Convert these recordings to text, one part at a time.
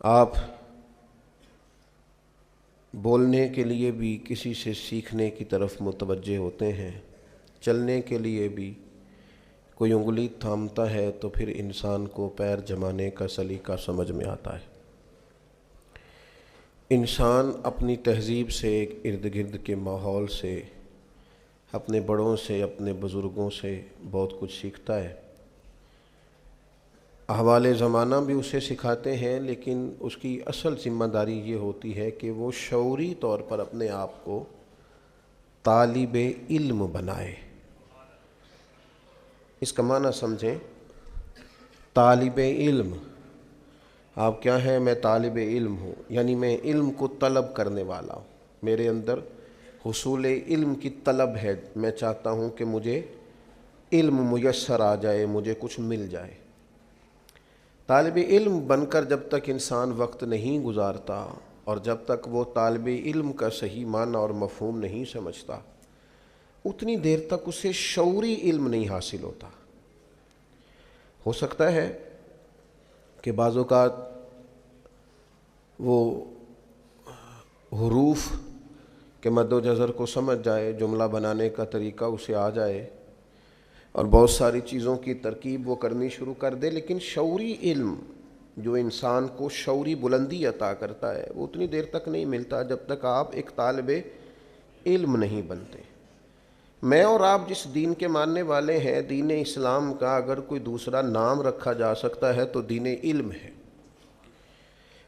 آپ بولنے کے لیے بھی کسی سے سیکھنے کی طرف متوجہ ہوتے ہیں، چلنے کے لیے بھی کوئی انگلی تھامتا ہے تو پھر انسان کو پیر جمانے کا سلیقہ سمجھ میں آتا ہے۔ انسان اپنی تہذیب سے، ارد گرد کے ماحول سے، اپنے بڑوں سے، اپنے بزرگوں سے بہت کچھ سیکھتا ہے۔ احوال زمانہ بھی اسے سکھاتے ہیں، لیکن اس کی اصل ذمہ داری یہ ہوتی ہے کہ وہ شعوری طور پر اپنے آپ کو طالب علم بنائے۔ اس کا معنی سمجھیں، طالب علم، آپ کیا ہیں؟ میں طالب علم ہوں، یعنی میں علم کو طلب کرنے والا ہوں، میرے اندر حصول علم کی طلب ہے، میں چاہتا ہوں کہ مجھے علم میسر آ جائے، مجھے کچھ مل جائے۔ طالب علم بن کر جب تک انسان وقت نہیں گزارتا اور جب تک وہ طالب علم کا صحیح معنی اور مفہوم نہیں سمجھتا، اتنی دیر تک اسے شعوری علم نہیں حاصل ہوتا۔ ہو سکتا ہے کہ بعض اوقات وہ حروف کے مد و جزر کو سمجھ جائے، جملہ بنانے کا طریقہ اسے آ جائے اور بہت ساری چیزوں کی ترکیب وہ کرنی شروع کر دے، لیکن شعوری علم جو انسان کو شعوری بلندی عطا کرتا ہے وہ اتنی دیر تک نہیں ملتا جب تک آپ ایک طالب علم نہیں بنتے۔ میں اور آپ جس دین کے ماننے والے ہیں، دین اسلام کا اگر کوئی دوسرا نام رکھا جا سکتا ہے تو دین علم ہے۔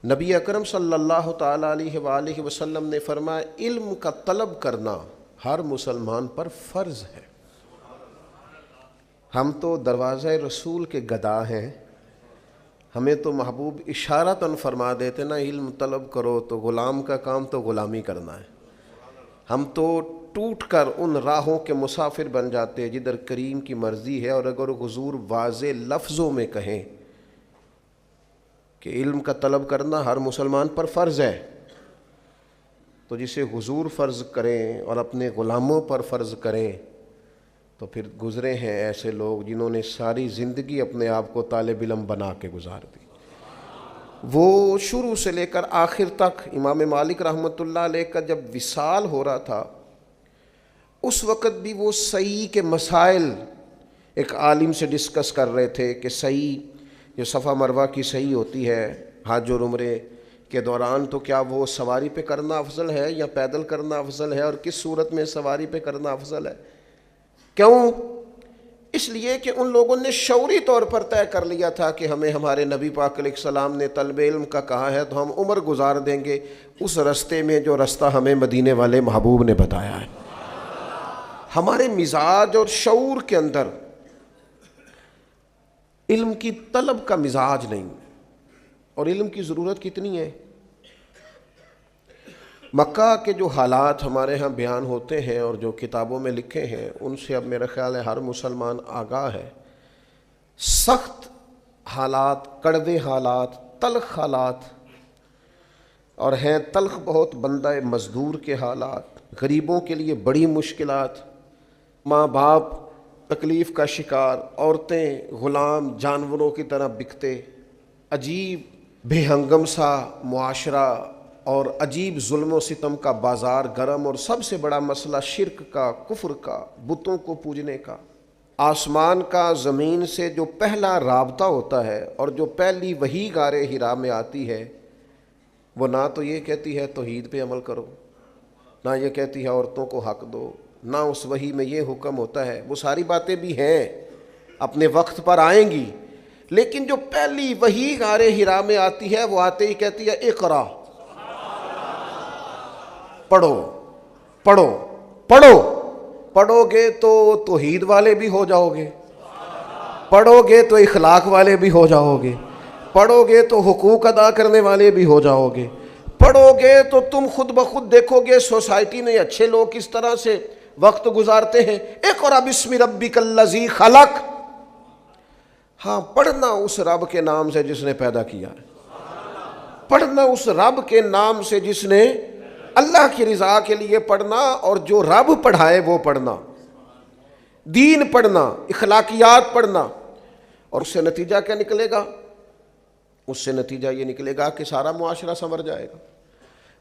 نبی اکرم صلی اللہ تعالیٰ علیہ وآلہ وسلم نے فرمایا، علم کا طلب کرنا ہر مسلمان پر فرض ہے۔ ہم تو دروازہ رسول کے گدا ہیں، ہمیں تو محبوب اشارتاً فرما دیتے نا، علم طلب کرو، تو غلام کا کام تو غلامی کرنا ہے۔ ہم تو ٹوٹ کر ان راہوں کے مسافر بن جاتے ہیں جدھر کریم کی مرضی ہے، اور اگر حضور واضح لفظوں میں کہیں کہ علم کا طلب کرنا ہر مسلمان پر فرض ہے، تو جسے حضور فرض کریں اور اپنے غلاموں پر فرض کریں، تو پھر گزرے ہیں ایسے لوگ جنہوں نے ساری زندگی اپنے آپ کو طالب علم بنا کے گزار دی۔ وہ شروع سے لے کر آخر تک، امام مالک رحمۃ اللہ علیہ کا جب وصال ہو رہا تھا اس وقت بھی وہ صحیح کے مسائل ایک عالم سے ڈسکس کر رہے تھے کہ صحیح جو صفا مروہ کی صحیح ہوتی ہے حج اور عمرے کے دوران، تو کیا وہ سواری پہ کرنا افضل ہے یا پیدل کرنا افضل ہے، اور کس صورت میں سواری پہ کرنا افضل ہے؟ کیوں؟ اس لیے کہ ان لوگوں نے شعوری طور پر طے کر لیا تھا کہ ہمیں ہمارے نبی پاک علیہ السلام نے طلب علم کا کہا ہے تو ہم عمر گزار دیں گے اس رستے میں جو رستہ ہمیں مدینے والے محبوب نے بتایا ہے۔ ہمارے مزاج اور شعور کے اندر علم کی طلب کا مزاج نہیں، اور علم کی ضرورت کتنی ہے۔ مکہ کے جو حالات ہمارے ہاں بیان ہوتے ہیں اور جو کتابوں میں لکھے ہیں، ان سے اب میرا خیال ہے ہر مسلمان آگاہ ہے۔ سخت حالات، کڑوے حالات، تلخ حالات، اور ہیں تلخ بہت بندہ مزدور کے حالات، غریبوں کے لیے بڑی مشکلات، ماں باپ تکلیف کا شکار، عورتیں غلام جانوروں کی طرح بکتے، عجیب بے ہنگم سا معاشرہ اور عجیب ظلم و ستم کا بازار گرم، اور سب سے بڑا مسئلہ شرک کا، کفر کا، بتوں کو پوجنے کا۔ آسمان کا زمین سے جو پہلا رابطہ ہوتا ہے اور جو پہلی وحی غار حرا میں آتی ہے، وہ نہ تو یہ کہتی ہے توحید پہ عمل کرو، نہ یہ کہتی ہے عورتوں کو حق دو، نہ اس وحی میں یہ حکم ہوتا ہے۔ وہ ساری باتیں بھی ہیں، اپنے وقت پر آئیں گی، لیکن جو پہلی وحی غار حرا میں آتی ہے وہ آتے ہی کہتی ہے اقرا، پڑھو پڑھو پڑھو۔ پڑھو گے تو توحید والے بھی ہو جاؤ گے، پڑھو گے تو اخلاق والے بھی ہو جاؤ گے، پڑھو گے تو حقوق ادا کرنے والے بھی ہو جاؤ گے، پڑھو گے تو تم خود بخود دیکھو گے سوسائٹی میں اچھے لوگ کس طرح سے وقت گزارتے ہیں۔ اقرا بسم ربک الذی خلق۔ ہاں، پڑھنا اس رب کے نام سے جس نے پیدا کیا ہے، پڑھنا اس رب کے نام سے جس نے اللہ کی رضا کے لیے پڑھنا، اور جو رب پڑھائے وہ پڑھنا، دین پڑھنا، اخلاقیات پڑھنا۔ اور اس سے نتیجہ کیا نکلے گا؟ اس سے نتیجہ یہ نکلے گا کہ سارا معاشرہ سنور جائے گا۔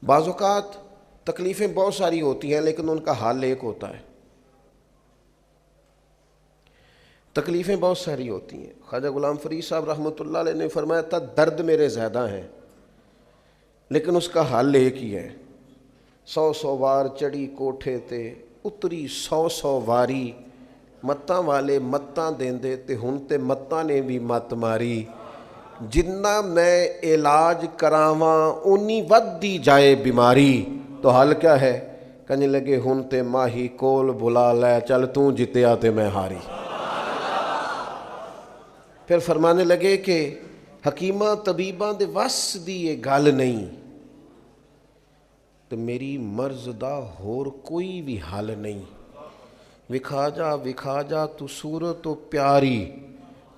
بعض اوقات تکلیفیں بہت ساری ہوتی ہیں لیکن ان کا حل ایک ہوتا ہے۔ تکلیفیں بہت ساری ہوتی ہیں۔ خواجہ غلام فرید صاحب رحمۃ اللہ علیہ نے فرمایا تھا درد میرے زیادہ ہیں لیکن اس کا حل ایک ہی ہے۔ 100 وار چڑھی کوٹھے تے اتری 100 واری، متاں والے متاں دیندے تے ہن تے متاں نے بھی مت ماری، جتنا میں علاج کراواں اونی ودی جائے بیماری۔ تو حل کیا ہے؟ کہنے لگے ہن تے ماہی کول بلا لے، چل توں جتیا تے میں ہاری۔ پھر فرمانے لگے کہ حکیماں طبیباں دے وس دی یہ گل نہیں، تو میری مرض دا ہور کوئی بھی حل نہیں۔ وکھا جا تو صورت تو پیاری،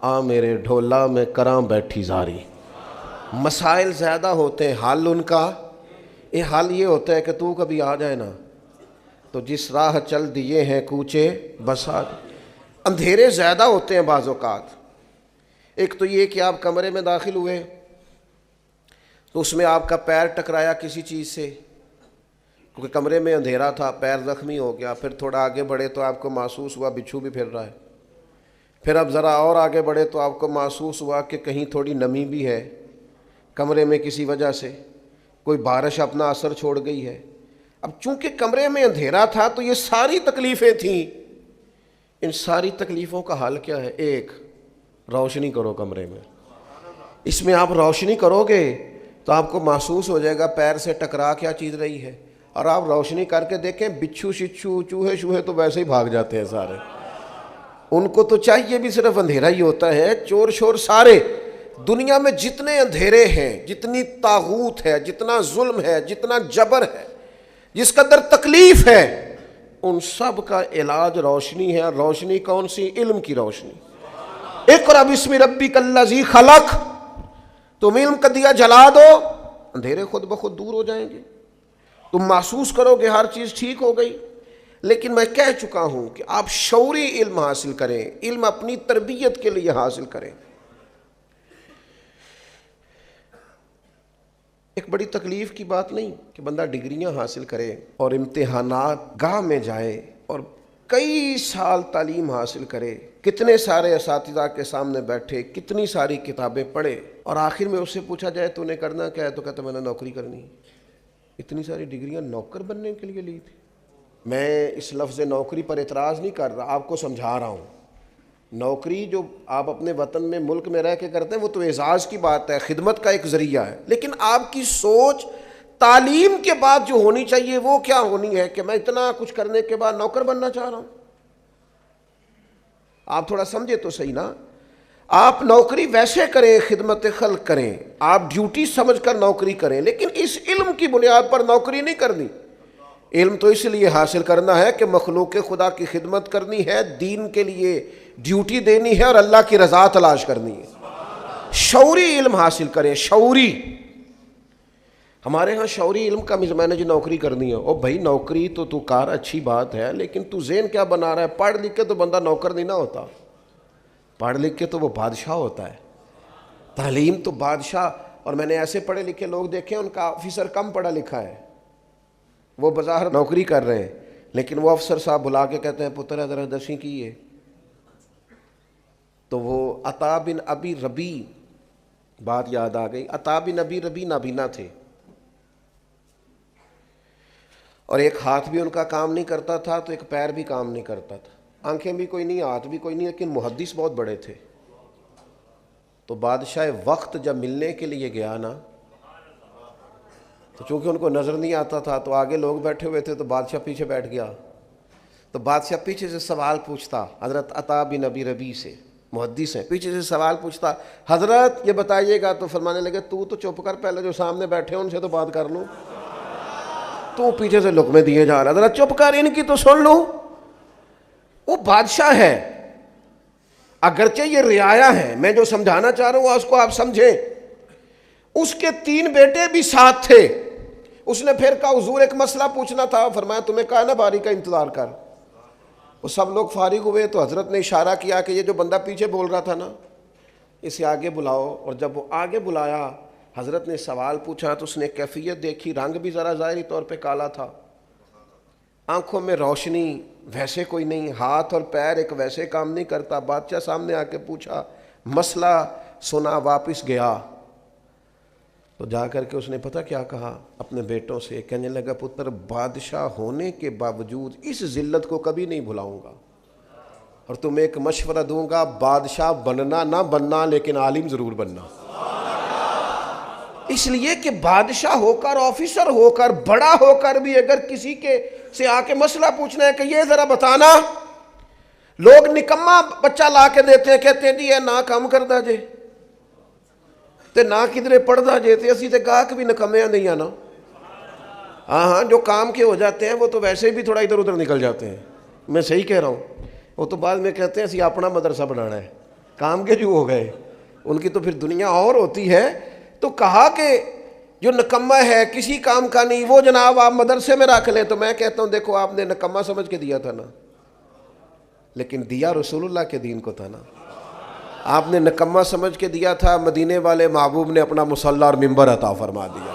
آ میرے ڈھولا میں کراں بیٹھی زاری۔ مسائل زیادہ ہوتے ہیں، حل ان کا حل یہ ہوتا ہے کہ تو کبھی آ جائے نا تو جس راہ چل دیے ہیں کوچے بسا۔ اندھیرے زیادہ ہوتے ہیں بعض اوقات۔ ایک تو یہ کہ آپ کمرے میں داخل ہوئے تو اس میں آپ کا پیر ٹکرایا کسی چیز سے، کیونکہ کمرے میں اندھیرا تھا، پیر زخمی ہو گیا۔ پھر تھوڑا آگے بڑھے تو آپ کو محسوس ہوا بچھو بھی پھر رہا ہے۔ پھر اب ذرا اور آگے بڑھے تو آپ کو محسوس ہوا کہ کہیں تھوڑی نمی بھی ہے کمرے میں، کسی وجہ سے کوئی بارش اپنا اثر چھوڑ گئی ہے۔ اب چونکہ کمرے میں اندھیرا تھا تو یہ ساری تکلیفیں تھیں۔ ان ساری تکلیفوں کا حل کیا ہے؟ ایک، روشنی کرو کمرے میں۔ اس میں آپ روشنی کرو گے تو آپ کو محسوس ہو جائے گا پیر سے ٹکرا کیا چیز رہی ہے، اور آپ روشنی کر کے دیکھیں بچھو شچھو چوہے شوہے تو ویسے ہی بھاگ جاتے ہیں سارے۔ ان کو تو چاہیے بھی صرف اندھیرا ہی ہوتا ہے۔ چور شور سارے دنیا میں جتنے اندھیرے ہیں، جتنی طاغوت ہے، جتنا ظلم ہے، جتنا جبر ہے، جس قدر تکلیف ہے، ان سب کا علاج روشنی ہے۔ اور روشنی کون سی؟ علم کی روشنی۔ اقرأ بسم ربک الذی خلق، تم علم کا دیا جلا دو، اندھیرے خود بخود دور ہو جائیں گے۔ تم محسوس کرو گے ہر چیز ٹھیک ہو گئی۔ لیکن میں کہہ چکا ہوں کہ آپ شعوری علم حاصل کریں، علم اپنی تربیت کے لیے حاصل کریں۔ ایک بڑی تکلیف کی بات نہیں کہ بندہ ڈگریاں حاصل کرے اور امتحانات گاہ میں جائے اور کئی سال تعلیم حاصل کرے، کتنے سارے اساتذہ کے سامنے بیٹھے، کتنی ساری کتابیں پڑھے، اور آخر میں اس سے پوچھا جائے تو نے کرنا کیا ہے، تو کہتا میں نے نوکری کرنی ہے۔ اتنی ساری ڈگریاں نوکر بننے کے لیے لی تھی۔ میں اس لفظ نوکری پر اعتراض نہیں کر رہا، آپ کو سمجھا رہا ہوں۔ نوکری جو آپ اپنے وطن میں ملک میں رہ کے کرتے ہیں وہ تو اعزاز کی بات ہے، خدمت کا ایک ذریعہ ہے، لیکن آپ کی سوچ تعلیم کے بعد جو ہونی چاہیے وہ کیا ہونی ہے کہ میں اتنا کچھ کرنے کے بعد نوکر بننا چاہ رہا ہوں۔ آپ تھوڑا سمجھے تو صحیح نا۔ آپ نوکری ویسے کریں، خدمت خلق کریں، آپ ڈیوٹی سمجھ کر نوکری کریں، لیکن اس علم کی بنیاد پر نوکری نہیں کرنی۔ علم تو اس لیے حاصل کرنا ہے کہ مخلوق خدا کی خدمت کرنی ہے، دین کے لیے ڈیوٹی دینی ہے اور اللہ کی رضا تلاش کرنی ہے۔ شعوری علم حاصل کریں، شعوری۔ ہمارے ہاں شعوری علم کا میں نے جو نوکری کرنی ہے، او بھائی نوکری تو کار اچھی بات ہے، لیکن تو ذہن کیا بنا رہا ہے؟ پڑھ لکھ کے تو بندہ نوکر نہیں نہ ہوتا، پڑھ لکھ کے تو وہ بادشاہ ہوتا ہے۔ تعلیم تو بادشاہ، اور میں نے ایسے پڑھے لکھے لوگ دیکھے ان کا آفیسر کم پڑھا لکھا ہے، وہ بظاہر نوکری کر رہے ہیں، لیکن وہ افسر صاحب بلا کے کہتے ہیں پتر ذرا دسیں کی ہے، تو وہ عطا بن ابی ربی، بات یاد آ گئی، عطا بن ابی ربی نابینا تھے، اور ایک ہاتھ بھی ان کا کام نہیں کرتا تھا تو ایک پیر بھی کام نہیں کرتا تھا، آنکھیں بھی کوئی نہیں، ہاتھ بھی کوئی نہیں، لیکن محدث بہت بڑے تھے۔ تو بادشاہ وقت جب ملنے کے لیے گیا نا، تو چونکہ ان کو نظر نہیں آتا تھا تو آگے لوگ بیٹھے ہوئے تھے تو بادشاہ پیچھے بیٹھ گیا، تو بادشاہ پیچھے سے سوال پوچھتا، حضرت عطا بن ابی ربی سے، محدث ہیں، پیچھے سے سوال پوچھتا، حضرت یہ بتائیے گا، تو فرمانے لگے تو چپ کر، پہلے جو سامنے بیٹھے ہیں ان سے تو بات کر لوں، تو پیچھے سے لقمے دیے جا رہا، حضرت چپ کر، ان کی تو سن لوں۔ وہ بادشاہ ہے، اگرچہ یہ رعایا ہے، میں جو سمجھانا چاہ رہا ہوں اس کو آپ سمجھیں۔ اس کے 3 بیٹے بھی ساتھ تھے، اس نے پھر کہا حضور ایک مسئلہ پوچھنا تھا، فرمایا تمہیں کہا نا باری کا انتظار کر۔ وہ سب لوگ فارغ ہوئے تو حضرت نے اشارہ کیا کہ یہ جو بندہ پیچھے بول رہا تھا نا، اسے آگے بلاؤ. اور جب وہ آگے بلایا, حضرت نے سوال پوچھا تو اس نے کیفیت دیکھی, رنگ بھی ذرا ظاہری طور پہ کالا تھا, آنکھوں میں روشنی ویسے کوئی نہیں, ہاتھ اور پیر ایک ویسے کام نہیں کرتا. بادشاہ سامنے آ کے پوچھا, مسئلہ سنا, واپس گیا تو جا کر کے اس نے پتہ کیا کہا اپنے بیٹوں سے, کہنے لگا پتر بادشاہ ہونے کے باوجود اس ذلت کو کبھی نہیں بھلاؤں گا, اور تمہیں ایک مشورہ دوں گا, بادشاہ بننا نہ بننا لیکن عالم ضرور بننا. اس لیے کہ بادشاہ ہو کر, آفیسر ہو کر, بڑا ہو کر بھی اگر کسی کے سے آ کے مسئلہ پوچھنا ہے کہ یہ ذرا بتانا, لوگ نکما بچہ لا کے دیتے ہیں, کہتے ہیں جی یہ نہ کام کردا جے تے نہ کدھرے پڑھدا جے, تے اسی تے گاہک بھی نکمے نہیں آنا. ہاں جو کام کے ہو جاتے ہیں وہ تو ویسے بھی تھوڑا ادھر ادھر نکل جاتے ہیں, میں صحیح کہہ رہا ہوں. وہ تو بعد میں کہتے ہیں اسی اپنا مدرسہ بنانا ہے, کام کے جو ہو گئے ان کی تو پھر دنیا اور ہوتی ہے. تو کہا کہ جو نکمہ ہے کسی کام کا نہیں وہ جناب آپ مدرسے میں رکھ لیں. تو میں کہتا ہوں دیکھو آپ نے نکمہ سمجھ کے دیا تھا نا, لیکن دیا رسول اللہ کے دین کو تھا نا. آپ نے نکمہ سمجھ کے دیا تھا, مدینے والے محبوب نے اپنا مصلی اور ممبر عطا فرما دیا.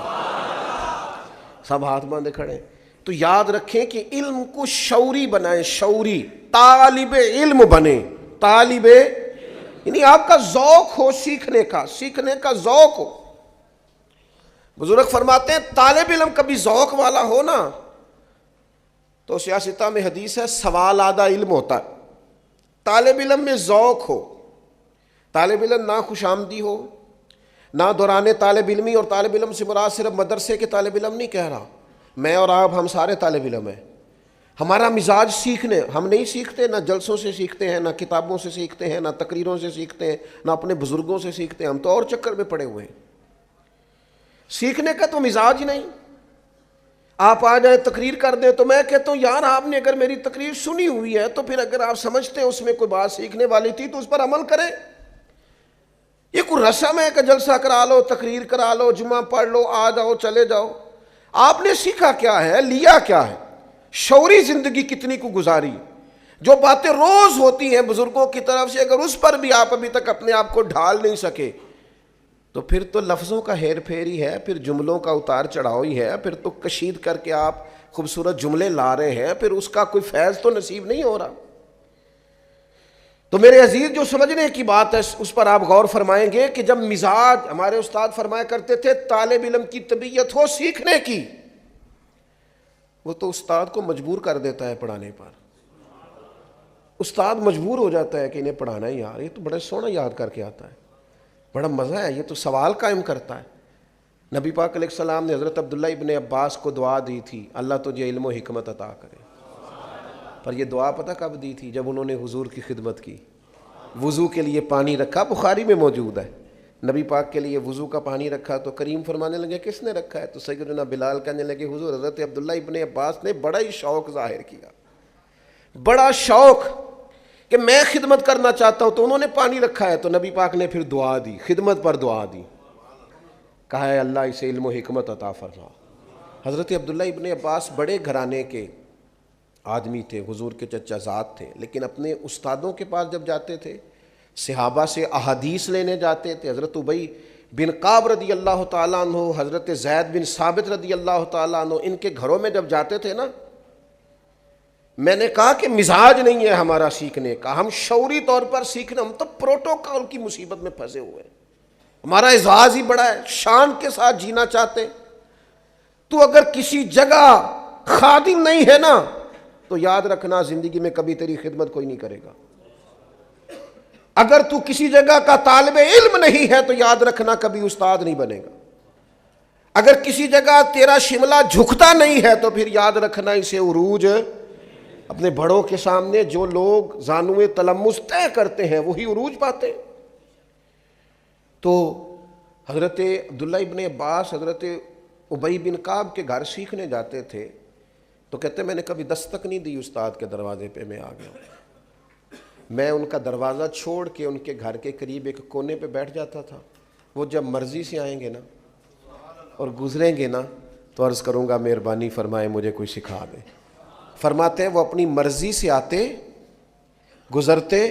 سب ہاتھ باندھے کھڑے. تو یاد رکھیں کہ علم کو شعوری بنائیں, شعوری, طالب علم بنے, طالب یعنی آپ کا ذوق ہو سیکھنے کا ذوق ہو. بزرگ فرماتے ہیں طالب علم کبھی ذوق والا ہو نا تو سیاستہ میں حدیث ہے سوال آدھا علم ہوتا ہے. طالب علم میں ذوق ہو, طالب علم نہ خوش آمدی ہو, نہ دوران طالب علمی, اور طالب علم سے مراد صرف مدرسے کے طالب علم نہیں کہہ رہا, میں اور آپ ہم سارے طالب علم ہیں. ہمارا مزاج سیکھنے, ہم نہیں سیکھتے, نہ جلسوں سے سیکھتے ہیں, نہ کتابوں سے سیکھتے ہیں, نہ تقریروں سے سیکھتے ہیں, نہ اپنے بزرگوں سے سیکھتے ہیں, ہم تو اور چکر میں پڑے ہوئے ہیں. سیکھنے کا تو مزاج ہی نہیں. آپ آ جائیں تقریر کر دیں تو میں کہتا ہوں یار آپ نے اگر میری تقریر سنی ہوئی ہے تو پھر اگر آپ سمجھتے ہیں اس میں کوئی بات سیکھنے والی تھی تو اس پر عمل کریں. یہ کوئی رسم ہے کہ جلسہ کرا لو, تقریر کرا لو, جمعہ پڑھ لو, آ جاؤ چلے جاؤ. آپ نے سیکھا کیا ہے, لیا کیا ہے, شعوری زندگی کتنی کو گزاری. جو باتیں روز ہوتی ہیں بزرگوں کی طرف سے اگر اس پر بھی آپ ابھی تک اپنے آپ کو ڈھال نہیں سکے تو پھر تو لفظوں کا ہیر پھیر ہی ہے, پھر جملوں کا اتار چڑھاؤ ہی ہے, پھر تو کشید کر کے آپ خوبصورت جملے لا رہے ہیں, پھر اس کا کوئی فیض تو نصیب نہیں ہو رہا. تو میرے عزیز جو سمجھنے کی بات ہے اس پر آپ غور فرمائیں گے کہ جب مزاج, ہمارے استاد فرمایا کرتے تھے طالب علم کی طبیعت ہو سیکھنے کی, وہ تو استاد کو مجبور کر دیتا ہے پڑھانے پر. استاد مجبور ہو جاتا ہے کہ انہیں پڑھانا ہے, یار یہ تو بڑا سونا یاد کر کے آتا ہے, بڑا مزہ ہے, یہ تو سوال قائم کرتا ہے. نبی پاک علیہ السلام نے حضرت عبداللہ ابن عباس کو دعا دی تھی, اللہ تجھے علم و حکمت عطا کرے. پر یہ دعا پتہ کب دی تھی؟ جب انہوں نے حضور کی خدمت کی, وضو کے لیے پانی رکھا, بخاری میں موجود ہے, نبی پاک کے لیے وضو کا پانی رکھا تو کریم فرمانے لگے کس نے رکھا ہے؟ تو سیدنا بلال کہنے لگے حضور حضرت عبداللہ ابن عباس نے بڑا ہی شوق ظاہر کیا, بڑا شوق کہ میں خدمت کرنا چاہتا ہوں, تو انہوں نے پانی رکھا ہے. تو نبی پاک نے پھر دعا دی, خدمت پر دعا دی, کہا ہے اللہ اسے علم و حکمت عطا فرما. حضرت عبداللہ ابن عباس بڑے گھرانے کے آدمی تھے, حضور کے چچا زاد تھے, لیکن اپنے استادوں کے پاس جب جاتے تھے, صحابہ سے احادیث لینے جاتے تھے, حضرت ابی بن کعب رضی اللہ تعالیٰ عنہ, حضرت زید بن ثابت رضی اللہ تعالیٰ عنہ, ان کے گھروں میں جب جاتے تھے نا, میں نے کہا کہ مزاج نہیں ہے ہمارا سیکھنے کا, ہم شعوری طور پر سیکھنا, ہم تو پروٹوکول کی مصیبت میں پھنسے ہوئے ہیں. ہمارا اعزاز ہی بڑا ہے, شان کے ساتھ جینا چاہتے. تو اگر کسی جگہ خادم نہیں ہے نا تو یاد رکھنا زندگی میں کبھی تیری خدمت کوئی نہیں کرے گا. اگر تو کسی جگہ کا طالب علم نہیں ہے تو یاد رکھنا کبھی استاد نہیں بنے گا. اگر کسی جگہ تیرا شملہ جھکتا نہیں ہے تو پھر یاد رکھنا اسے عروج, اپنے بڑوں کے سامنے جو لوگ زانوے تلمس طے کرتے ہیں وہی عروج پاتے. تو حضرت عبداللہ ابن عباس حضرت ابی بن کعب کے گھر سیکھنے جاتے تھے تو کہتے میں نے کبھی دستک نہیں دی استاد کے دروازے پہ, میں آ گیا. میں ان کا دروازہ چھوڑ کے ان کے گھر کے قریب ایک کونے پہ بیٹھ جاتا تھا. وہ جب مرضی سے آئیں گے نا اور گزریں گے نا تو عرض کروں گا مہربانی فرمائے مجھے کوئی سکھا دے. فرماتے ہیں وہ اپنی مرضی سے آتے, گزرتے,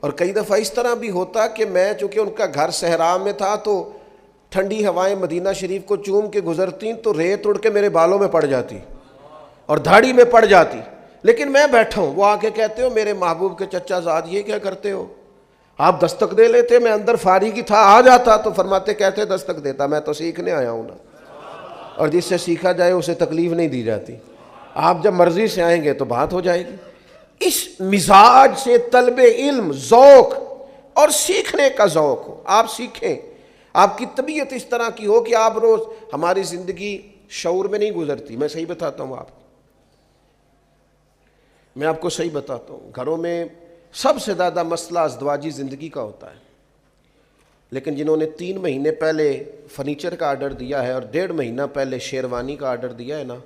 اور کئی دفعہ اس طرح بھی ہوتا کہ میں چونکہ ان کا گھر صحرا میں تھا تو ٹھنڈی ہوائیں مدینہ شریف کو چوم کے گزرتی تو ریت اڑ کے میرے بالوں میں پڑ جاتی اور دھاڑی میں پڑ جاتی، لیکن میں بیٹھا ہوں، وہ آ کے کہتے ہو میرے محبوب کے چچا زاد یہ کیا کرتے ہو؟ آپ دستک دے لیتے، میں اندر فارغ ہی تھا، آ جاتا تو فرماتے کہتے دستک دیتا، میں تو سیکھنے آیا ہوں نا، اور جس سے سیکھا جائے اسے تکلیف نہیں دی جاتی، آپ جب مرضی سے آئیں گے تو بات ہو جائے گی۔ اس مزاج سے طلب علم، ذوق اور سیکھنے کا ذوق ہو، آپ سیکھیں، آپ کی طبیعت اس طرح کی ہو کہ آپ روز، ہماری زندگی شعور میں نہیں گزرتی، میں صحیح بتاتا ہوں میں آپ کو صحیح بتاتا ہوں، گھروں میں سب سے زیادہ مسئلہ ازدواجی زندگی کا ہوتا ہے، لیکن جنہوں نے 3 مہینے پہلے فرنیچر کا آرڈر دیا ہے اور 1.5 مہینہ پہلے شیروانی کا آرڈر دیا ہے نا،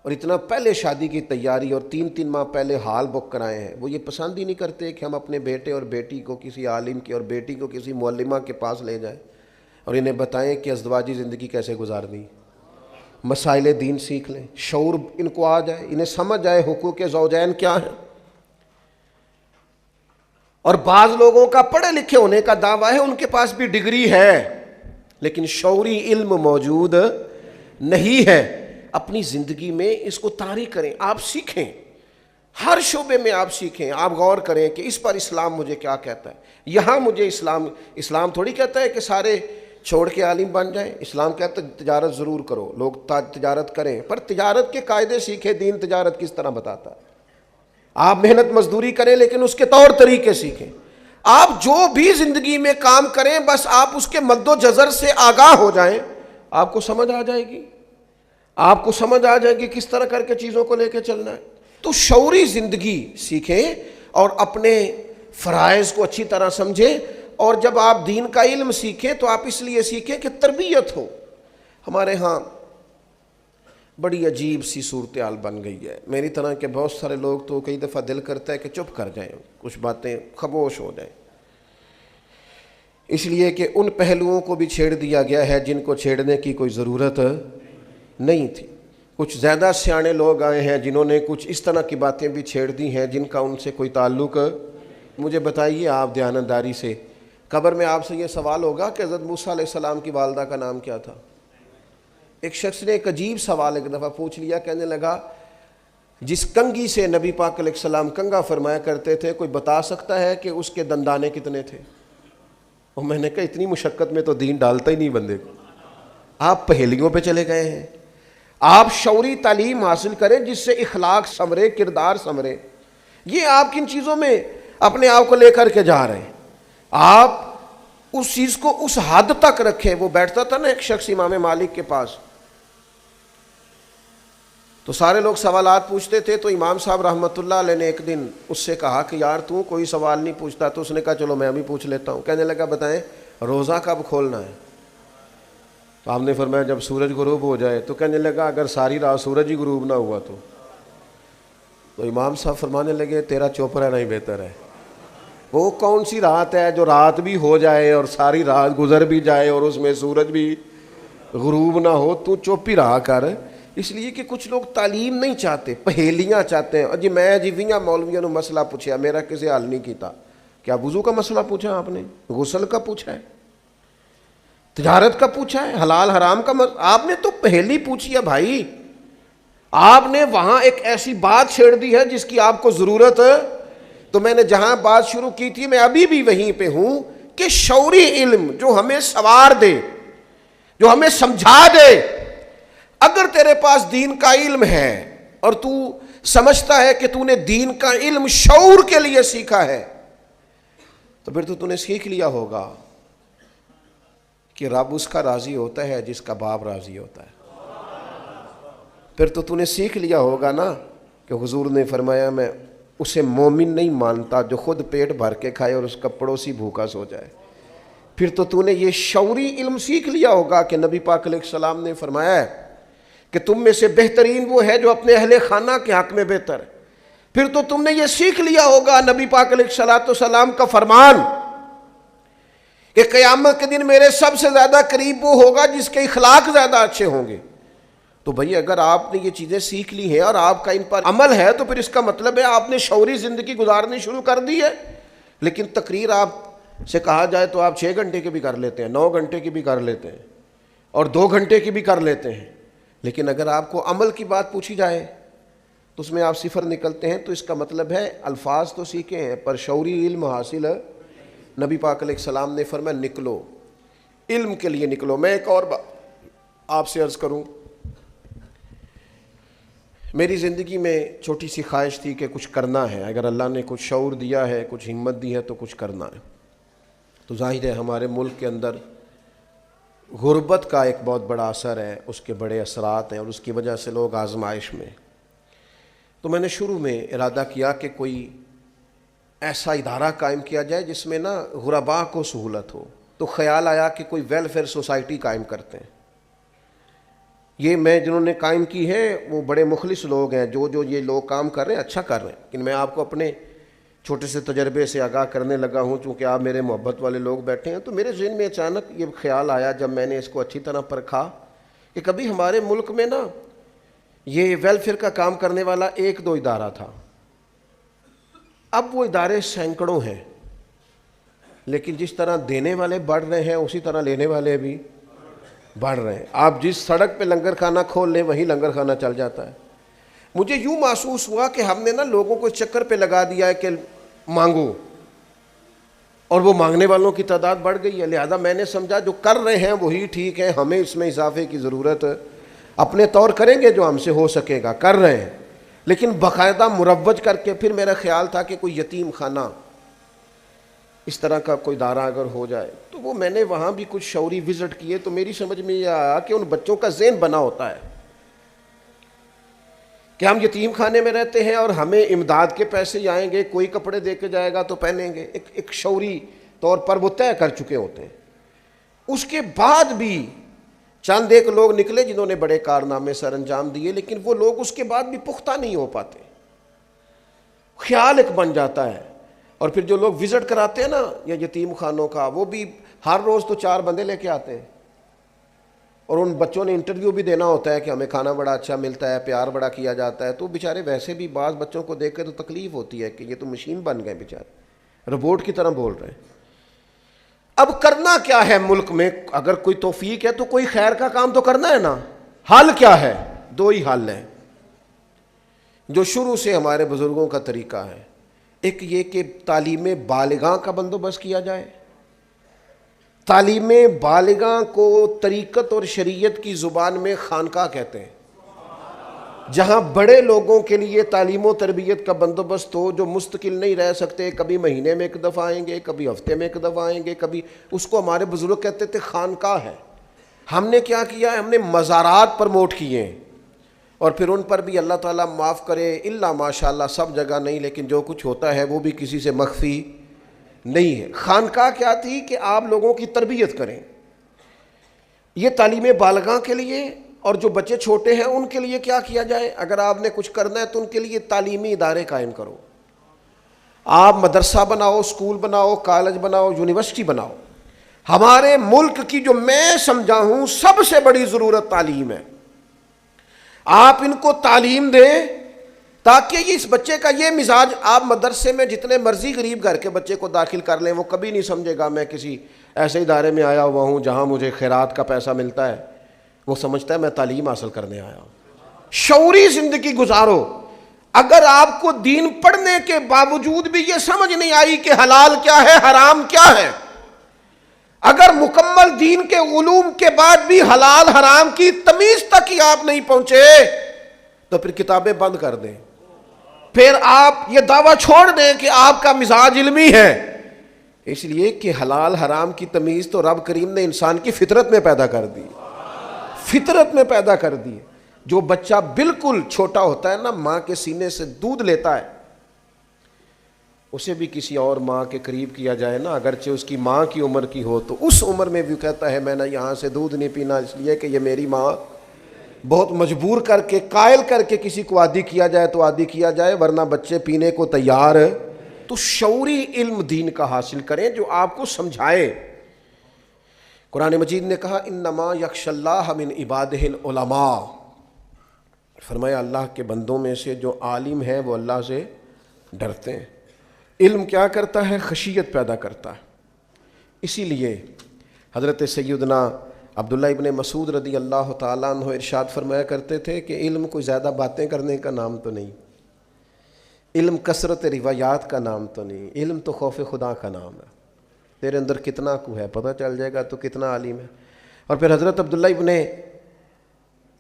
اور اتنا پہلے شادی کی تیاری اور 3 ماہ پہلے ہال بک کرائے ہیں، وہ یہ پسند ہی نہیں کرتے کہ ہم اپنے بیٹے اور بیٹی کو کسی عالم کی اور بیٹی کو کسی معلمہ کے پاس لے جائیں اور انہیں بتائیں کہ ازدواجی زندگی کیسے گزارنی، مسائل دین سیکھ لیں، شعور ان کو آ جائے، انہیں سمجھ آئے حقوق زوجین کیا ہیں۔ اور بعض لوگوں کا پڑھے لکھے ہونے کا دعویٰ ہے، ان کے پاس بھی ڈگری ہے لیکن شعوری علم موجود نہیں ہے۔ اپنی زندگی میں اس کو طاری کریں، آپ سیکھیں، ہر شعبے میں آپ سیکھیں، آپ غور کریں کہ اس پر اسلام مجھے کیا کہتا ہے، یہاں مجھے اسلام تھوڑی کہتا ہے کہ سارے چھوڑ کے عالم بن جائیں، اسلام کہتا ہے تجارت ضرور کرو، لوگ تجارت کریں، پر تجارت کے قاعدے سیکھیں، دین تجارت کس طرح بتاتا ہے۔ آپ محنت مزدوری کریں لیکن اس کے طور طریقے سیکھیں، آپ جو بھی زندگی میں کام کریں بس آپ اس کے مد و جزر سے آگاہ ہو جائیں، آپ کو سمجھ آ جائے گی، آپ کو سمجھ آ جائے گی کس طرح کر کے چیزوں کو لے کے چلنا ہے۔ تو شعوری زندگی سیکھیں اور اپنے فرائض کو اچھی طرح سمجھیں، اور جب آپ دین کا علم سیکھیں تو آپ اس لیے سیکھیں کہ تربیت ہو۔ ہمارے ہاں بڑی عجیب سی صورتحال بن گئی ہے، میری طرح کے بہت سارے لوگ تو کئی دفعہ دل کرتا ہے کہ چپ کر جائیں، کچھ باتیں خاموش ہو جائیں، اس لیے کہ ان پہلوؤں کو بھی چھیڑ دیا گیا ہے جن کو چھیڑنے کی کوئی ضرورت نہیں تھی۔ کچھ زیادہ سیانے لوگ آئے ہیں جنہوں نے کچھ اس طرح کی باتیں بھی چھیڑ دی ہیں جن کا ان سے کوئی تعلق۔ مجھے بتائیے آپ دیانتداری سے، قبر میں آپ سے یہ سوال ہوگا کہ حضرت موسیٰ علیہ السلام کی والدہ کا نام کیا تھا؟ ایک شخص نے ایک عجیب سوال ایک دفعہ پوچھ لیا، کہنے لگا جس کنگھی سے نبی پاک علیہ السلام کنگھا فرمایا کرتے تھے، کوئی بتا سکتا ہے کہ اس کے دندانے کتنے تھے؟ اور میں نے کہا اتنی مشقت میں تو دین ڈالتا ہی نہیں بندے کو، آپ پہیلیوں پہ چلے گئے ہیں۔ آپ شعوری تعلیم حاصل کریں جس سے اخلاق سنورے، کردار سنورے۔ یہ آپ کن چیزوں میں اپنے آپ کو لے کر کے جا رہے ہیں؟ آپ اس چیز کو اس حد تک رکھیں۔ وہ بیٹھتا تھا نا ایک شخص امام مالک کے پاس، تو سارے لوگ سوالات پوچھتے تھے، تو امام صاحب رحمۃ اللہ علیہ نے ایک دن اس سے کہا کہ یار تو کوئی سوال نہیں پوچھتا، تو اس نے کہا چلو میں بھی پوچھ لیتا ہوں۔ کہنے لگا بتائیں روزہ کب کھولنا ہے؟ تو آپ نے فرمایا جب سورج غروب ہو جائے۔ تو کہنے لگا اگر ساری رات سورج ہی غروب نہ ہوا تو امام صاحب فرمانے لگے تیرا چپ رہنا ہی بہتر ہے۔ وہ کون سی رات ہے جو رات بھی ہو جائے اور ساری رات گزر بھی جائے اور اس میں سورج بھی غروب نہ ہو، تو چپ ہی رہا کر۔ اس لیے کہ کچھ لوگ تعلیم نہیں چاہتے، پہیلیاں چاہتے ہیں۔ جی میں ویاں مولویوں نے مسئلہ پوچھا، میرا کسی حل نہیں کیتا۔ کیا وضو کا مسئلہ پوچھا آپ نے؟ غسل کا پوچھا ہے؟ تجارت کا پوچھا ہے؟ حلال حرام کا آپ نے تو پہلی پوچھی ہے بھائی۔ آپ نے وہاں ایک ایسی بات چھیڑ دی ہے جس کی آپ کو ضرورت ہے۔ تو میں نے جہاں بات شروع کی تھی میں ابھی بھی وہیں پہ ہوں کہ شعوری علم جو ہمیں سوار دے، جو ہمیں سمجھا دے۔ اگر تیرے پاس دین کا علم ہے اور تو سمجھتا ہے کہ تو نے دین کا علم شعور کے لیے سیکھا ہے، تو پھر تو نے سیکھ لیا ہوگا کہ رب اس کا راضی ہوتا ہے جس کا باپ راضی ہوتا ہے۔ پھر تو نے سیکھ لیا ہوگا نا کہ حضور نے فرمایا میں اسے مومن نہیں مانتا جو خود پیٹ بھر کے کھائے اور اس کا پڑوسی بھوکا سو جائے۔ پھر تو نے یہ شعوری علم سیکھ لیا ہوگا کہ نبی پاک علیہ السلام نے فرمایا ہے کہ تم میں سے بہترین وہ ہے جو اپنے اہل خانہ کے حق میں بہتر ہے۔ پھر تو تم نے یہ سیکھ لیا ہوگا نبی پاک علیہ السلام کا فرمان کہ قیامت کے دن میرے سب سے زیادہ قریب وہ ہوگا جس کے اخلاق زیادہ اچھے ہوں گے۔ تو بھئی اگر آپ نے یہ چیزیں سیکھ لی ہیں اور آپ کا ان پر عمل ہے تو پھر اس کا مطلب ہے آپ نے شعوری زندگی گزارنی شروع کر دی ہے۔ لیکن تقریر آپ سے کہا جائے تو آپ 6 گھنٹے کی بھی کر لیتے ہیں، 9 گھنٹے کی بھی کر لیتے ہیں، اور 2 گھنٹے کی بھی کر لیتے ہیں، لیکن اگر آپ کو عمل کی بات پوچھی جائے تو اس میں آپ صفر نکلتے ہیں. تو اس کا مطلب ہے الفاظ تو سیکھے ہیں پر شعوری علم حاصل ہے. نبی پاک علیہ السلام نے فرمایا نکلو، علم کے لیے نکلو. میں ایک اور بات آپ سے عرض کروں، میری زندگی میں چھوٹی سی خواہش تھی کہ کچھ کرنا ہے، اگر اللہ نے کچھ شعور دیا ہے، کچھ ہمت دی ہے تو کچھ کرنا ہے. تو ظاہر ہے ہمارے ملک کے اندر غربت کا ایک بہت بڑا اثر ہے، اس کے بڑے اثرات ہیں، اور اس کی وجہ سے لوگ آزمائش میں. تو میں نے شروع میں ارادہ کیا کہ کوئی ایسا ادارہ قائم کیا جائے جس میں نا غرباء کو سہولت ہو. تو خیال آیا کہ کوئی ویلفیئر سوسائٹی قائم کرتے ہیں. یہ میں جنہوں نے قائم کی ہے وہ بڑے مخلص لوگ ہیں، جو یہ لوگ کام کر رہے ہیں اچھا کر رہے ہیں، لیکن میں آپ کو اپنے چھوٹے سے تجربے سے آگاہ کرنے لگا ہوں. چونکہ آپ میرے محبت والے لوگ بیٹھے ہیں تو میرے ذہن میں اچانک یہ خیال آیا جب میں نے اس کو اچھی طرح پرکھا کہ کبھی ہمارے ملک میں نا یہ ویلفیئر کا کام کرنے والا 1-2 ادارہ تھا، اب وہ ادارے سینکڑوں ہیں. لیکن جس طرح دینے والے بڑھ رہے ہیں اسی طرح لینے والے بھی بڑھ رہے ہیں. آپ جس سڑک پہ لنگر خانہ کھول لیں وہیں لنگر خانہ چل جاتا ہے. مجھے یوں محسوس ہوا کہ ہم نے نا لوگوں کو چکر پہ لگا دیا ہے کہ مانگو، اور وہ مانگنے والوں کی تعداد بڑھ گئی ہے. لہذا میں نے سمجھا جو کر رہے ہیں وہی ٹھیک ہے، ہمیں اس میں اضافے کی ضرورت اپنے طور کریں گے جو ہم سے ہو سکے گا، کر رہے ہیں، لیکن باقاعدہ مروج کر کے. پھر میرا خیال تھا کہ کوئی یتیم خانہ اس طرح کا کوئی ادارہ اگر ہو جائے تو وہ میں نے وہاں بھی کچھ شعوری وزٹ کیے تو میری سمجھ میں یہ آیا کہ ان بچوں کا ذہن بنا ہوتا ہے کہ ہم یتیم خانے میں رہتے ہیں اور ہمیں امداد کے پیسے ہی آئیں گے، کوئی کپڑے دے کے جائے گا تو پہنیں گے. ایک شعوری طور پر وہ طے کر چکے ہوتے ہیں. اس کے بعد بھی چند ایک لوگ نکلے جنہوں نے بڑے کارنامے سر انجام دیے، لیکن وہ لوگ اس کے بعد بھی پختہ نہیں ہو پاتے. خیال ایک بن جاتا ہے. اور پھر جو لوگ وزٹ کراتے ہیں نا یا یتیم خانوں کا، وہ بھی ہر روز تو 4 بندے لے کے آتے ہیں، اور ان بچوں نے انٹرویو بھی دینا ہوتا ہے کہ ہمیں کھانا بڑا اچھا ملتا ہے، پیار بڑا کیا جاتا ہے. تو بیچارے ویسے بھی بعض بچوں کو دیکھ کے تو تکلیف ہوتی ہے کہ یہ تو مشین بن گئے، بیچارے روبوٹ کی طرح بول رہے ہیں. اب کرنا کیا ہے ملک میں؟ اگر کوئی توفیق ہے تو کوئی خیر کا کام تو کرنا ہے نا. حل کیا ہے؟ 2 ہی حل ہیں جو شروع سے ہمارے بزرگوں کا طریقہ ہے. ایک یہ کہ تعلیم بالغاں کا بندوبست کیا جائے. تعلیم بالغاں کو طریقت اور شریعت کی زبان میں خانقاہ کہتے ہیں، جہاں بڑے لوگوں کے لیے تعلیم و تربیت کا بندوبست ہو، جو مستقل نہیں رہ سکتے، کبھی مہینے میں 1 دفعہ آئیں گے، کبھی ہفتے میں 1 دفعہ آئیں گے، کبھی. اس کو ہمارے بزرگ کہتے تھے خانقاہ ہے. ہم نے کیا کیا ہے؟ ہم نے مزارات پروموٹ کیے ہیں، اور پھر ان پر بھی اللہ تعالیٰ معاف کرے اللہ ماشاءاللہ سب جگہ نہیں، لیکن جو کچھ ہوتا ہے وہ بھی کسی سے مخفی نہیں ہے. خانقاہ کیا تھی؟ کہ آپ لوگوں کی تربیت کریں. یہ تعلیم بالغاں کے لیے. اور جو بچے چھوٹے ہیں ان کے لیے کیا کیا جائے؟ اگر آپ نے کچھ کرنا ہے تو ان کے لیے تعلیمی ادارے قائم کرو. آپ مدرسہ بناؤ، اسکول بناؤ، کالج بناؤ، یونیورسٹی بناؤ. ہمارے ملک کی جو میں سمجھا ہوں سب سے بڑی ضرورت تعلیم ہے. آپ ان کو تعلیم دیں تاکہ اس بچے کا یہ مزاج، آپ مدرسے میں جتنے مرضی غریب گھر کے بچے کو داخل کر لیں وہ کبھی نہیں سمجھے گا میں کسی ایسے ادارے میں آیا ہوا ہوں جہاں مجھے خیرات کا پیسہ ملتا ہے. وہ سمجھتا ہے میں تعلیم حاصل کرنے آیا ہوں. شعوری زندگی گزارو. اگر آپ کو دین پڑھنے کے باوجود بھی یہ سمجھ نہیں آئی کہ حلال کیا ہے حرام کیا ہے، اگر مکمل دین کے علوم کے بعد بھی حلال حرام کی تمیز تک ہی آپ نہیں پہنچے تو پھر کتابیں بند کر دیں. پھر آپ یہ دعویٰ چھوڑ دیں کہ آپ کا مزاج علمی ہے. اس لیے کہ حلال حرام کی تمیز تو رب کریم نے انسان کی فطرت میں پیدا کر دی. فطرت میں پیدا کر دی. جو بچہ بالکل چھوٹا ہوتا ہے نا، ماں کے سینے سے دودھ لیتا ہے، اسے بھی کسی اور ماں کے قریب کیا جائے نا، اگرچہ اس کی ماں کی عمر کی ہو، تو اس عمر میں بھی کہتا ہے میں نے یہاں سے دودھ نہیں پینا اس لیے کہ یہ میری ماں. بہت مجبور کر کے قائل کر کے کسی کو عادی کیا جائے تو عادی کیا جائے، ورنہ بچے پینے کو تیار. تو شعوری علم دین کا حاصل کریں جو آپ کو سمجھائے. قرآن مجید نے کہا انما یخشی اللہ من عبادہ العلماء. فرمایا اللہ کے بندوں میں سے جو عالم ہیں وہ اللہ سے ڈرتے ہیں. علم کیا کرتا ہے؟ خشیت پیدا کرتا ہے۔ اسی لیے حضرت سیدنا عبداللہ ابن مسعود رضی اللہ تعالیٰ عنہ ارشاد فرمایا کرتے تھے کہ علم کوئی زیادہ باتیں کرنے کا نام تو نہیں، علم کثرت روایات کا نام تو نہیں، علم تو خوف خدا کا نام ہے۔ تیرے اندر کتنا کو ہے پتہ چل جائے گا تو کتنا عالم ہے۔ اور پھر حضرت عبداللہ ابن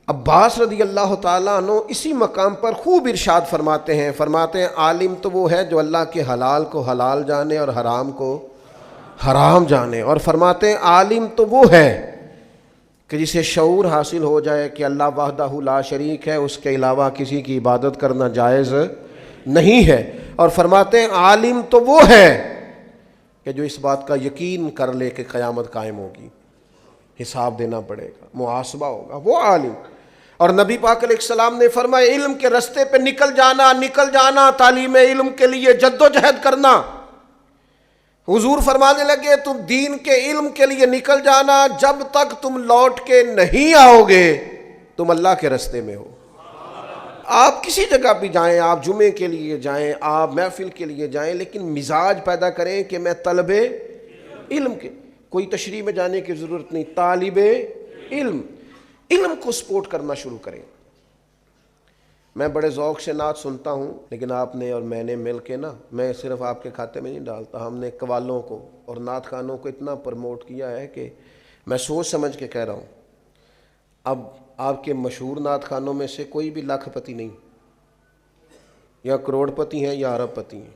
عباس رضی اللہ تعالیٰ عنہ اسی مقام پر خوب ارشاد فرماتے ہیں عالم تو وہ ہے جو اللہ کے حلال کو حلال جانے اور حرام کو حرام جانے، اور فرماتے ہیں عالم تو وہ ہے کہ جسے شعور حاصل ہو جائے کہ اللہ وحدہ لا شریک ہے، اس کے علاوہ کسی کی عبادت کرنا جائز نہیں ہے، اور فرماتے ہیں عالم تو وہ ہے کہ جو اس بات کا یقین کر لے کہ قیامت قائم ہوگی، حساب دینا پڑے گا، محاسبہ ہوگا، وہ عالم۔ اور نبی پاک علیہ السلام نے فرمایا علم کے رستے پہ نکل جانا، تعلیم علم کے لیے جد و جہد کرنا۔ حضور فرمانے لگے تم دین کے علم کے لیے نکل جانا، جب تک تم لوٹ کے نہیں آؤ گے تم اللہ کے رستے میں ہو۔ آپ کسی جگہ بھی جائیں، آپ جمعے کے لیے جائیں، آپ محفل کے لیے جائیں، لیکن مزاج پیدا کریں کہ میں طلب علم کے، کوئی تشریح میں جانے کی ضرورت نہیں، طالب علم کو سپورٹ کرنا شروع کریں۔ میں بڑے ذوق سے نعت سنتا ہوں، لیکن آپ نے اور میں نے مل کے میں صرف آپ کے کھاتے میں نہیں ڈالتا، ہم نے قوالوں کو اور نعت خانوں کو اتنا پروموٹ کیا ہے کہ میں سوچ سمجھ کے کہہ رہا ہوں۔ اب آپ کے مشہور نعت خانوں میں سے کوئی بھی لاکھ پتی نہیں، یا کروڑ پتی ہیں یا ارب پتی ہیں،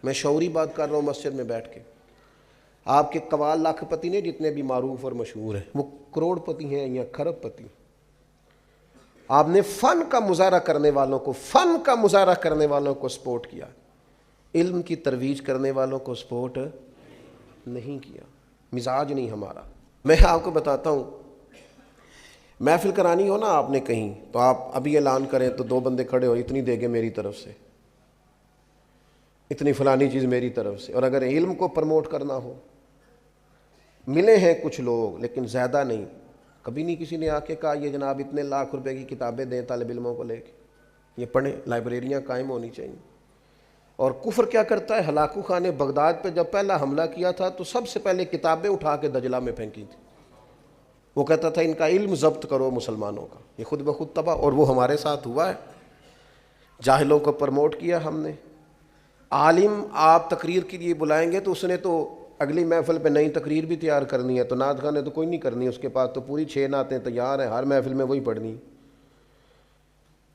میں شعوری بات کر رہا ہوں مسجد میں بیٹھ کے۔ آپ کے قوال لاکھ پتی نہیں جتنے بھی معروف اور مشہور ہیں، وہ کروڑ پتی ہیں یا کھرب پتی۔ آپ نے فن کا مظاہرہ کرنے والوں کو سپورٹ کیا، علم کی ترویج کرنے والوں کو سپورٹ نہیں کیا، مزاج نہیں ہمارا۔ میں آپ کو بتاتا ہوں، محفل کرانی ہو نا آپ نے کہیں، تو آپ ابھی اعلان کریں تو 2 بندے کھڑے ہو، اتنی دے گے میری طرف سے، اتنی فلانی چیز میری طرف سے۔ اور اگر علم کو پروموٹ کرنا ہو، ملے ہیں کچھ لوگ لیکن زیادہ نہیں، کبھی نہیں کسی نے آ کے کہا یہ جناب اتنے لاکھ روپے کی کتابیں دیں طالب علموں کو لے کے، یہ پڑھیں، لائبریریاں قائم ہونی چاہیے۔ اور کفر کیا کرتا ہے؟ ہلاکو خان نے بغداد پہ جب پہلا حملہ کیا تھا تو سب سے پہلے کتابیں اٹھا کے دجلہ میں پھینکی تھی۔ وہ کہتا تھا ان کا علم ضبط کرو مسلمانوں کا، یہ خود بخود تباہ، اور وہ ہمارے ساتھ ہوا ہے۔ جاہلوں کو پروموٹ کیا ہم نے۔ عالم آپ تقریر کے لیے بلائیں گے تو اس نے تو اگلی محفل پہ نئی تقریر بھی تیار کرنی ہے، تو نعت خان نے تو کوئی نہیں کرنی، اس کے پاس تو پوری 6 نعتیں تیار ہیں، ہر محفل میں وہی پڑھنی۔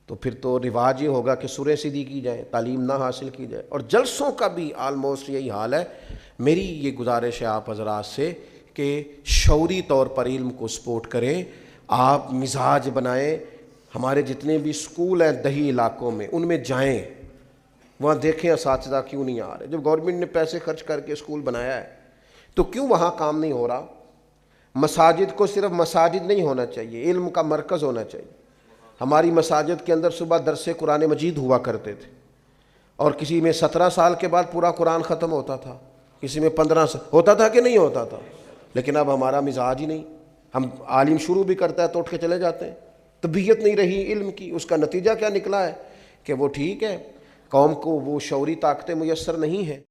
تو پھر تو رواج یہ ہوگا کہ سورہ سیدھی کی جائیں، تعلیم نہ حاصل کی جائے۔ اور جلسوں کا بھی آلموسٹ یہی حال ہے۔ میری یہ گزارش ہے آپ حضرات سے کہ شعوری طور پر علم کو سپورٹ کریں، آپ مزاج بنائیں۔ ہمارے جتنے بھی اسکول ہیں دیہی علاقوں میں، ان میں جائیں، وہاں دیکھیں اساتذہ کیوں نہیں آ رہے۔ جب گورنمنٹ نے پیسے خرچ کر کے اسکول بنایا ہے تو کیوں وہاں کام نہیں ہو رہا؟ مساجد کو صرف مساجد نہیں ہونا چاہیے، علم کا مرکز ہونا چاہیے۔ ہماری مساجد کے اندر صبح درس قرآن مجید ہوا کرتے تھے، اور کسی میں 17 سال کے بعد پورا قرآن ختم ہوتا تھا، کسی میں 15 سال ہوتا تھا کہ نہیں ہوتا تھا۔ لیکن اب ہمارا مزاج ہی نہیں، ہم عالم شروع بھی کرتا ہے تو اٹھ کے چلے جاتے ہیں۔ طبیعت نہیں رہی علم کی، اس کا نتیجہ کیا نکلا ہے کہ وہ ٹھیک ہے، قوم کو وہ شعوری طاقتیں میسر نہیں ہیں۔